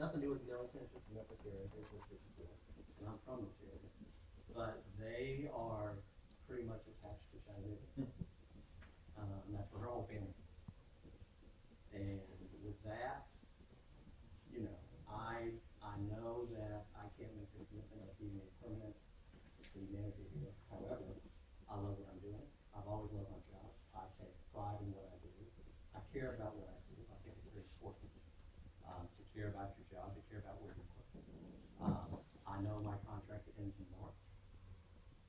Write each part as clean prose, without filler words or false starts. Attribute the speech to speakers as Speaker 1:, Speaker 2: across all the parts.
Speaker 1: nothing to do with no intention from this area, it's just 54, and I'm from this area. But they are pretty much attached to Chattanooga. And that's where her whole family is. And with that, you know, I know that I can't make the commitment of being a permanent city manager here. However, I love what I'm doing. I've always loved my job. I take pride in what I do. I care about what I do. I think it's very important to care about your job, to care about where you work. I know my contract ends in March.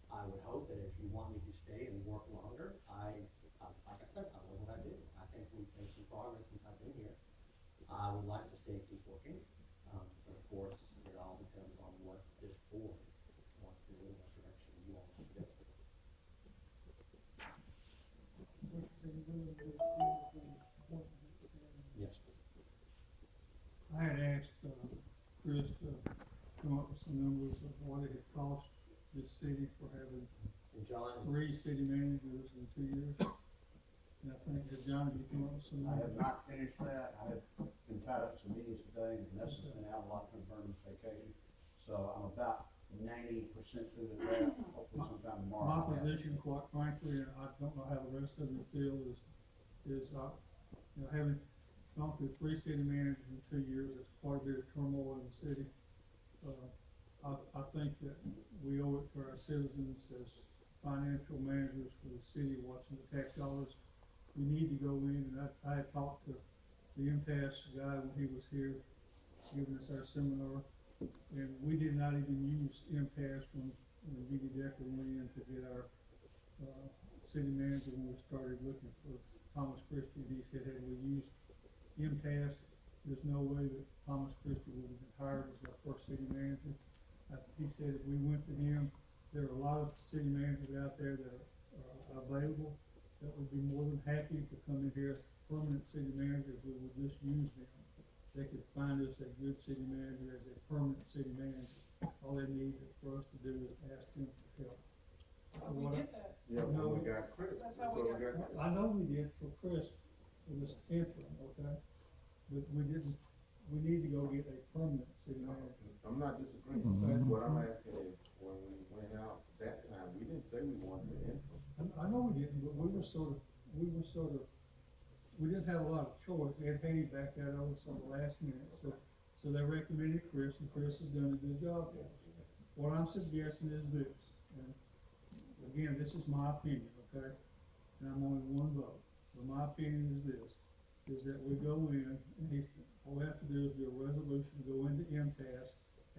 Speaker 1: I would hope that if you want me to stay and work longer, like I said, I love what I do. I think we've made some progress since I've been here. I would like to stay and keep working, but of course, it all depends on what this board wants to do, what direction you all want to go. Yes.
Speaker 2: I had asked Chris to come up with some numbers of what it had cost this city for having
Speaker 1: And John,
Speaker 2: 3 city managers in 2 years. And I think that John, you come up with some
Speaker 3: I
Speaker 2: numbers.
Speaker 3: have not finished that. I have been tied up some meetings today, and Vanessa's been out a lot for Vernon's vacation. So I'm about 90% through the draft, hopefully sometime tomorrow.
Speaker 2: My position, quite frankly, and I don't know how the rest of them feel, is you know, having gone through 3 city managers in 2 years, it's quite a bit of turmoil in the city. I think that we owe it to our citizens as financial managers for the city, watching the tax dollars. We need to go in, and I had talked to the impasse guy when he was here, giving us our seminar, and we did not even use impasse when Dee Decker went in to get our city manager when we started looking for Thomas Christie. He said, had we used impasse, there's no way that Thomas Christie would have been hired as our first city manager. He said if we went to him, there are a lot of city managers out there that are available that would be more than happy to come in here as permanent city managers. We would just use them. They could find us a good city manager as a permanent city manager. All they need for us to do is ask them for help.
Speaker 4: We did that.
Speaker 5: Yeah,
Speaker 2: No,
Speaker 5: we got Chris.
Speaker 4: That's how we got Chris.
Speaker 2: I know we did for Chris, it was interim, okay? But we need to go get a permanent city manager.
Speaker 5: I'm not disagreeing, but what I'm asking is, when we went out that time, we didn't say we wanted an interim.
Speaker 2: I know we didn't, but we didn't have a lot of choice. We had Haney back that over some the last minute, so they recommended Chris, and Chris has done a good job. What I'm suggesting is this, and again, this is my opinion, okay? And I'm only one vote, but my opinion is this, is that we go in, and all we have to do is do a resolution, go into impasse,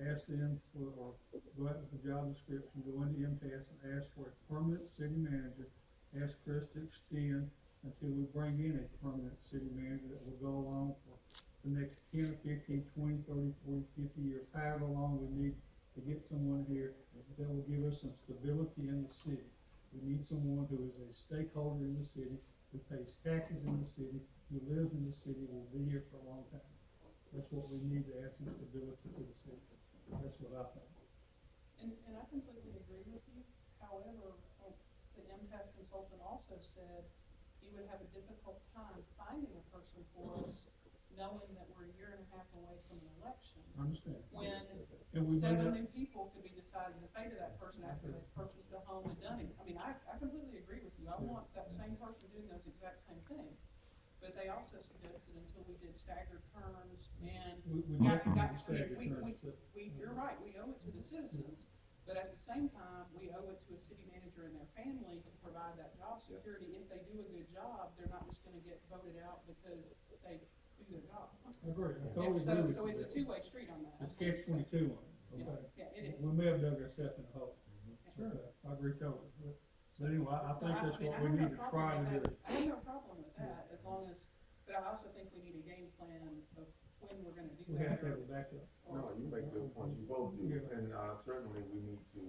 Speaker 2: ask them for, or go out with the job description, go into impasse and ask for a permanent city manager, ask Chris to extend until we bring in a permanent city manager that will go along for the next 10 or 15, 20, 30, 40, 50 years, however long we need to get someone here that will give us some stability in the city. We need someone who is a stakeholder in the city, who pays taxes in the city, who lives in the city, will be here for a long time. That's what we need to add some stability to the city. That's what I think.
Speaker 4: And I completely agree with you. However, the impasse consultant also said he would have a difficult time finding a person for us, knowing that we're a year and a half away from an election.
Speaker 2: I understand.
Speaker 4: When 7 new people could be deciding to pay to that person after they've purchased a home and done it. I mean, I completely agree with you. I want that same person doing those exact same things. But they also suggested until we did staggered terms and you're right, we owe it to the citizens, but at the same time, we owe it to a city manager and their family to provide that job security. If they do a good job, they're not just gonna get voted out because they do their job.
Speaker 2: I agree. I totally agree with
Speaker 4: So
Speaker 2: you.
Speaker 4: it's a two-way street on that.
Speaker 2: It's catch-22 on it, okay?
Speaker 4: Yeah, it is.
Speaker 2: We may have dug ourselves in a hole. Sure, I agree totally. But anyway, I think that's what we need to try to do.
Speaker 4: I have no problem with that, as long as, but I also think we need a game plan of when we're gonna do that.
Speaker 2: We have to have a backup.
Speaker 5: No, you make good points, you both do,
Speaker 2: Yeah.
Speaker 5: and, certainly we need to,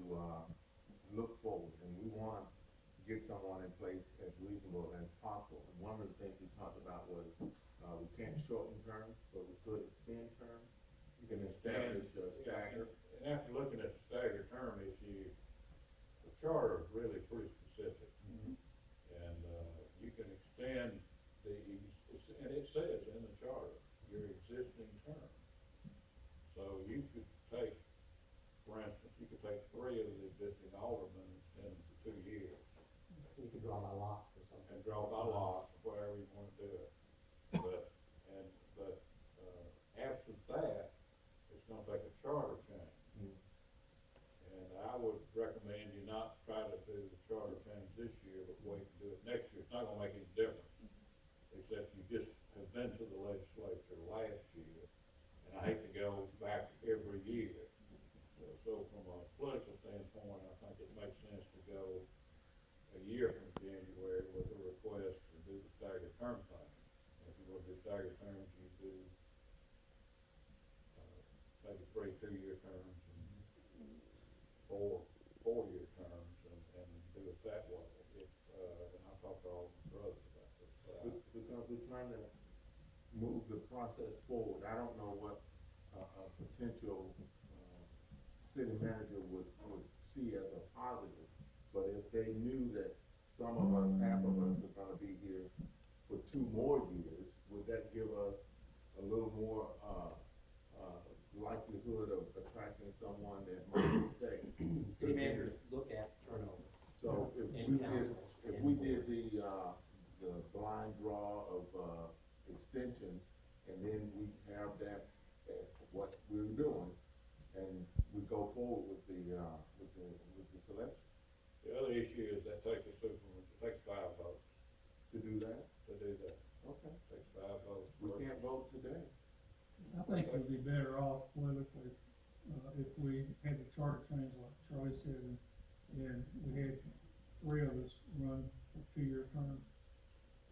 Speaker 5: look forward, and we want to get someone in place as reasonable as possible. And one of the things we talked about was, we can't shorten terms, but we could extend terms. You can establish a stagger.
Speaker 6: And after looking at the staggered term issue, the charter is really pretty specific.
Speaker 5: Mhm.
Speaker 6: And, you can extend and it says in the charter, your existing term. gonna take a charter change.
Speaker 5: Mm.
Speaker 6: And I would recommend you not try to do the charter change this year, but wait to do it next year. It's not gonna make any difference, except you just have been to the legislature last year, and I hate to go back every year. So from a political standpoint, I think it makes sense to go a year from January with a request to do the staggered term thing. If you want to do staggered terms, you do, maybe 3 2-year terms and 4 4-year terms and do it that way. And I'll talk to all my brothers about this.
Speaker 5: Because we're trying to move the process forward. I don't know what a potential city manager would see as a positive, but if they knew that some of us, half of us are gonna be here for 2 more years, would that give us a little more likelihood of attracting someone that might stay?
Speaker 1: City managers look at turnover.
Speaker 5: So if
Speaker 1: in
Speaker 5: we did,
Speaker 1: councils
Speaker 5: if
Speaker 1: and
Speaker 5: we
Speaker 1: boards.
Speaker 5: did the blind draw of extensions, and then we have that as what we're doing, and we go forward with the selection.
Speaker 6: The other issue is that takes it takes 5 votes
Speaker 5: To do that?
Speaker 6: to do that.
Speaker 5: Okay.
Speaker 6: Takes 5 votes.
Speaker 5: We can't vote today.
Speaker 2: I think we'd be better off politically, if we had the charter change like Charlie said, and we had 3 of us run a 2-year term.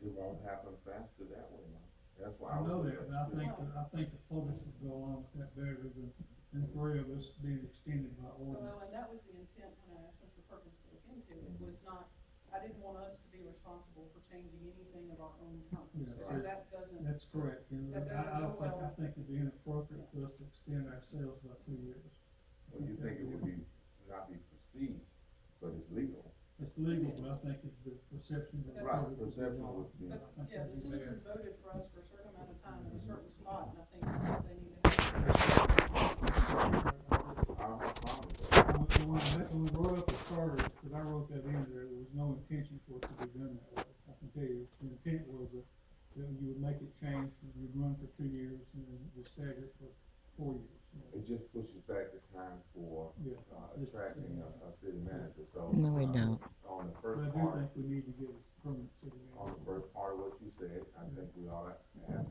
Speaker 5: It won't happen faster that way, man. That's why
Speaker 2: I know
Speaker 5: would
Speaker 2: that, but I think the public would go along with that better than 3 of us being extended by ordinance.
Speaker 4: Well, and that was the intent when I asked Mr. Perkins to look into it, was not, I didn't want us to be responsible for changing anything of our own terms.
Speaker 2: Yeah,
Speaker 4: So
Speaker 5: right.
Speaker 4: that doesn't,
Speaker 2: That's correct, and
Speaker 4: That doesn't
Speaker 2: I
Speaker 4: go well.
Speaker 2: think it'd be inappropriate for us to extend ourselves by 2 years.
Speaker 5: Well, you think it would be, not be perceived, but it's legal.
Speaker 2: It's legal, but I think it's the perception of the
Speaker 5: Right,
Speaker 2: public would be
Speaker 5: perception
Speaker 2: wrong.
Speaker 5: would be.
Speaker 4: but,
Speaker 2: I think
Speaker 4: yeah,
Speaker 2: that'd
Speaker 4: the
Speaker 2: be bad.
Speaker 4: citizens voted for us for a certain amount of time in a certain spot, and I think they need to have.
Speaker 5: I'm fine with that.
Speaker 2: When we wrote up the charter, because I wrote that in there was no intention for it to be done that way. I can tell you, the intent was that you would make it change, you'd run for 2 years, and then you stagger it for 4 years.
Speaker 5: It just pushes back the time for
Speaker 2: Yeah.
Speaker 5: attracting a city manager, so.
Speaker 7: No, we don't.
Speaker 5: On the
Speaker 2: But
Speaker 5: first
Speaker 2: I do
Speaker 5: part,
Speaker 2: think we need to get a permanent city
Speaker 5: on
Speaker 2: manager.
Speaker 5: the first part of what you said, I think we ought to ask,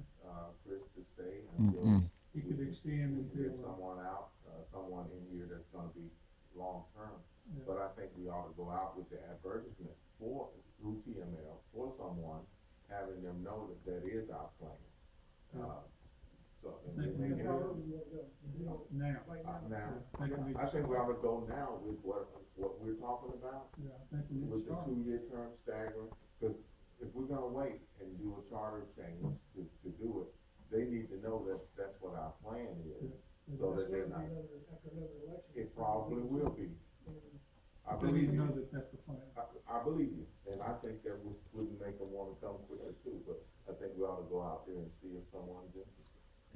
Speaker 5: Chris to stay
Speaker 7: Mm-mm.
Speaker 5: until.
Speaker 2: He could extend
Speaker 5: we can
Speaker 2: until,
Speaker 5: get someone out, someone in here that's gonna be long-term.
Speaker 2: yeah.
Speaker 5: But I think we ought to go out with the advertisement through TML, for someone, having them know that that is our plan. So, and then they can.
Speaker 2: Now.
Speaker 5: Now, I think we ought to go now with what we're talking about,
Speaker 2: Yeah, I think we need
Speaker 5: with
Speaker 2: to
Speaker 5: the
Speaker 2: start.
Speaker 5: 2-year term staggering, because if we're gonna wait and do a charter change to do it, they need to know that that's what our plan is, so that they're not, it probably will be. I
Speaker 2: They need
Speaker 5: believe
Speaker 2: to know
Speaker 5: you,
Speaker 2: that that's the plan.
Speaker 5: I believe you, and I think that wouldn't make them wanna come quicker too, but I think we ought to go out there and see if someone's interested.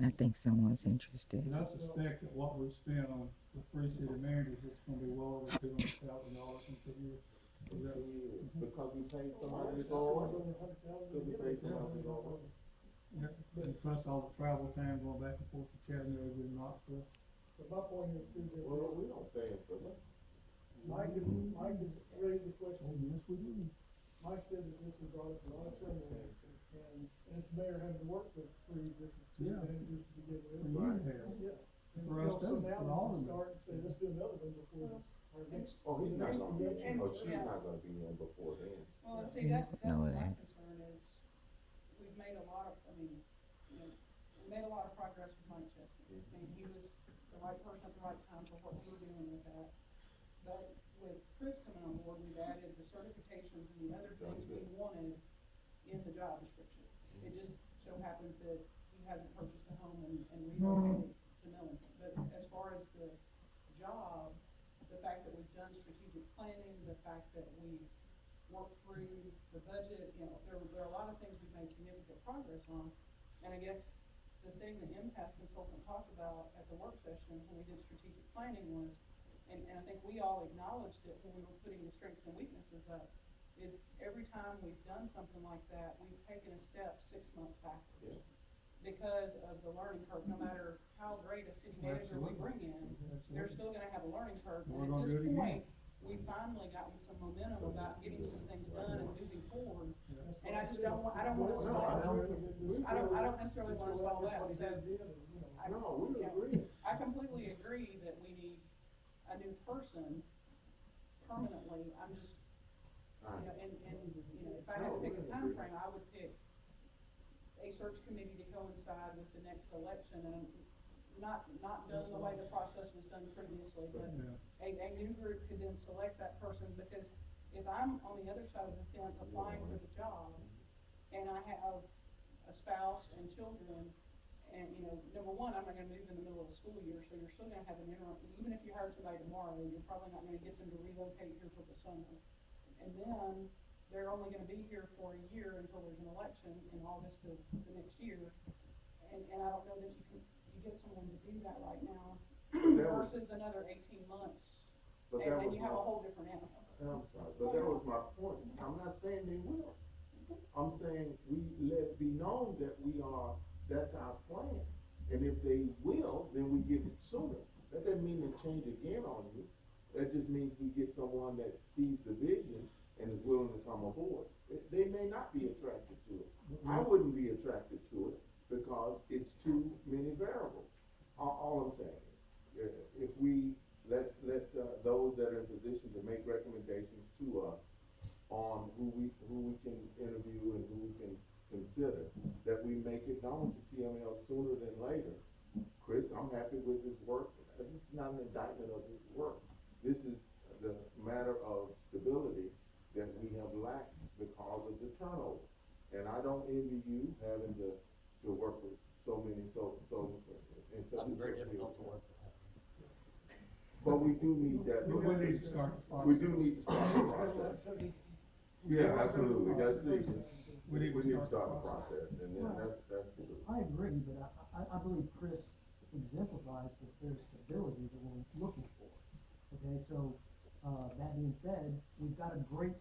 Speaker 7: I think someone's interested.
Speaker 2: And I suspect that what we spent on the 3 city managers, it's gonna be well over $200,000 in 2 years. Is that-
Speaker 5: Because we paid somebody to go away. Because we paid somebody to go away.
Speaker 2: Yeah, and plus all the travel time going back and forth to Chattanooga and Knoxville.
Speaker 8: But my point is too, that
Speaker 5: Well, we don't pay them for that.
Speaker 8: Mike has raised the
Speaker 2: Oh,
Speaker 8: question,
Speaker 2: yes, we do.
Speaker 8: Mike said that this has brought up a lot of turmoil, and as mayor having to work with 3 different city
Speaker 2: Yeah.
Speaker 8: managers to begin with.
Speaker 2: For you to have.
Speaker 8: Yeah. And,
Speaker 2: For
Speaker 8: you
Speaker 2: us
Speaker 8: know,
Speaker 2: too,
Speaker 8: so now
Speaker 2: for
Speaker 8: we
Speaker 2: all
Speaker 8: can
Speaker 2: of them.
Speaker 8: start and say, let's do another one before this, our next.
Speaker 5: Oh, he's not gonna be,
Speaker 4: And-
Speaker 5: oh, she's
Speaker 4: yeah.
Speaker 5: not gonna be in before then.
Speaker 4: Well, and see, that's
Speaker 7: No,
Speaker 4: my
Speaker 7: it ain't.
Speaker 4: concern is, we've made a lot of, we made a lot of progress with Mike Chesney. I mean, he was the right person at the right time for what we were doing with that. But with Chris coming on board, we've added the certifications and the other things we wanted in the job description. It just so happens that he hasn't purchased a home and relocated to Millington. But as far as the job, the fact that we've done strategic planning, the fact that we've worked through the budget, there are a lot of things we've made significant progress on. And I guess the thing the impasse consultant talked about at the work session when we did strategic planning was, and I think we all acknowledged it when we were putting the strengths and weaknesses up, is every time we've done something like that, we've taken a step 6 months backwards.
Speaker 5: Yeah.
Speaker 4: Because of the learning curve, no matter how great a city manager we bring in, they're still gonna have a learning curve.
Speaker 2: We're
Speaker 4: And
Speaker 2: gonna
Speaker 4: at
Speaker 2: do
Speaker 4: this
Speaker 2: it again.
Speaker 4: point, we finally gotten some momentum about getting some things done and moving forward. And I just don't want, I don't wanna stall. I don't necessarily wanna stall that, so. I-
Speaker 5: No, we
Speaker 4: yeah,
Speaker 5: agree.
Speaker 4: I completely agree that we need a new person permanently. I'm just, you know, if I had to pick a time frame, I would pick a search committee to coincide with the next election, and not done the way the process was done previously, but a new group could then select that person, because if I'm on the other side of the fence applying for the job, and I have a spouse and children, and, you know, number one, I'm not gonna move in the middle of the school year, so you're still gonna have an interim, even if you hired somebody tomorrow, you're probably not gonna get them to relocate here for the summer. And then, they're only gonna be here for a year until there's an election in August of the next year. And I don't know that you get someone to do that right now versus another 18 months.
Speaker 5: But
Speaker 4: And
Speaker 5: that
Speaker 4: then
Speaker 5: was
Speaker 4: you have a
Speaker 5: my-
Speaker 4: whole different animal.
Speaker 5: I'm sorry, but that was my point. I'm not saying they will. I'm saying we let it be known that that's our plan. And if they will, then we get it sooner. That doesn't mean they change again on you. That just means we get someone that sees the vision and is willing to come aboard. They may not be attracted to it. I wouldn't be attracted to it because it's too many variables. All I'm saying is, if we let those that are in position to make recommendations to us on who we can interview and who we can consider, that we make it known to TML sooner than later. Chris, I'm happy with his work. This is not an indictment of his work. This is the matter of stability that we have lacked because of the turnover. And I don't envy you having to work with so many, in such
Speaker 1: I'm
Speaker 5: a
Speaker 1: very
Speaker 5: short
Speaker 1: difficult to
Speaker 5: period.
Speaker 1: work with.
Speaker 5: But we do need that.
Speaker 2: We need to start the process.
Speaker 5: We do need to start the process. Yeah, absolutely, that's it.
Speaker 2: We need to
Speaker 5: start the process, and then that's true.
Speaker 9: I agree, but I believe Chris exemplifies that there's stability that we're looking for. Okay, so, that being said, we've got a great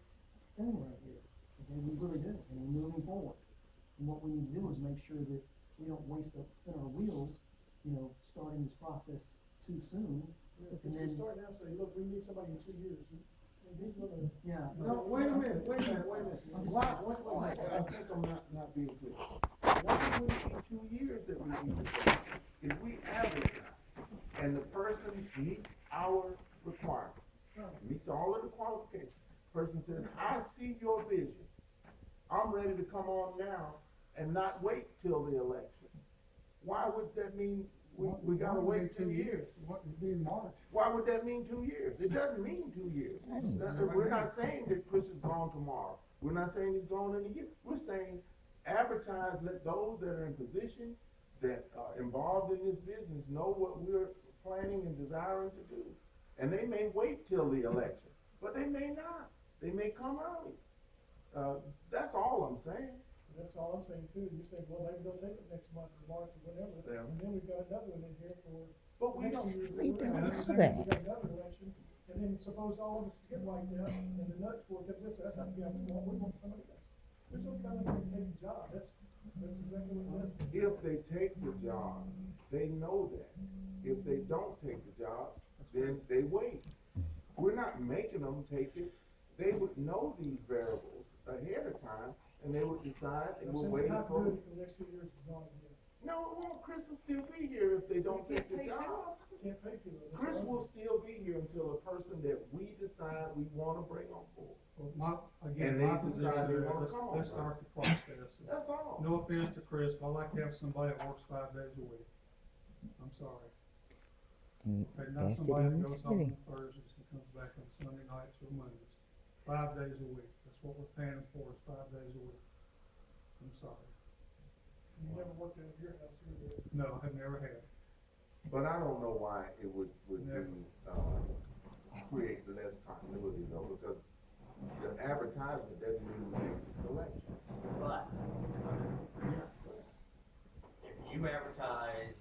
Speaker 9: thing right here. Okay, we really do, and we're moving forward. And what we need to do is make sure that we don't spin our wheels, you know, starting this process too soon.
Speaker 8: If
Speaker 9: And
Speaker 8: you
Speaker 9: then,
Speaker 8: start now, say, look, we need somebody in 2 years, and he's gonna.
Speaker 9: yeah.
Speaker 5: No, wait a minute. Why, I think I'm not being clear. Why would it be 2 years that we need to say? If we advertise, and the person meets our requirements, meets all of the qualifications, person says, I see your vision, I'm ready to come on now, and not wait till the election. Why would that mean we gotta wait 2 years?
Speaker 2: What would be in March?
Speaker 5: Why would that mean 2 years? It doesn't mean 2 years. We're not saying that Chris is gone tomorrow. We're not saying he's gone in a year. We're saying advertise, let those that are in position, that are involved in this business know what we're planning and desiring to do. And they may wait till the election, but they may not. They may come early. That's all I'm saying.
Speaker 8: That's all I'm saying too, you're saying, well, maybe they'll take it next month or March or whatever,
Speaker 5: Yeah.
Speaker 8: and then we've got another one in here for.
Speaker 5: But we
Speaker 8: next
Speaker 5: don't-
Speaker 8: year.
Speaker 7: we don't
Speaker 8: And
Speaker 7: know
Speaker 8: then
Speaker 7: that.
Speaker 8: We got another election, and then suppose all of us get like that, and the nuts board comes this, that's not the guy we want somebody else. There's no telling them to take the job, that's exactly what it is.
Speaker 5: If they take the job, they know that. If they don't take the job, then they wait. We're not making them take it. They would know these variables ahead of time, and they would decide, and we're waiting
Speaker 8: Not
Speaker 5: for.
Speaker 8: good for the next 2 years is gone again.
Speaker 5: No, well, Chris will still be here if they don't take the job.
Speaker 8: Can't pay too much.
Speaker 5: Chris will still be here until a person that we decide we wanna bring on board.
Speaker 2: Well,
Speaker 5: And
Speaker 2: again,
Speaker 5: they
Speaker 2: my
Speaker 5: decide they
Speaker 2: position
Speaker 5: wanna
Speaker 2: is,
Speaker 5: come on.
Speaker 2: let's start the process.
Speaker 5: That's all.
Speaker 2: No offense to Chris, but I like to have somebody that works 5 days a week. I'm sorry.
Speaker 7: And
Speaker 2: Okay, not
Speaker 7: that's it
Speaker 2: somebody
Speaker 7: in
Speaker 2: that
Speaker 7: the
Speaker 2: goes home
Speaker 7: city.
Speaker 2: on Thursdays and comes back on Sunday nights or Mondays. 5 days a week, that's what we're paying them for, is 5 days a week. I'm sorry.
Speaker 8: You never worked out of your house either.
Speaker 2: No, I've never had.
Speaker 5: But I don't know why it would
Speaker 2: Never.
Speaker 5: be, create less continuity though, because the advertisement doesn't mean we make the selection.
Speaker 1: But, if you advertise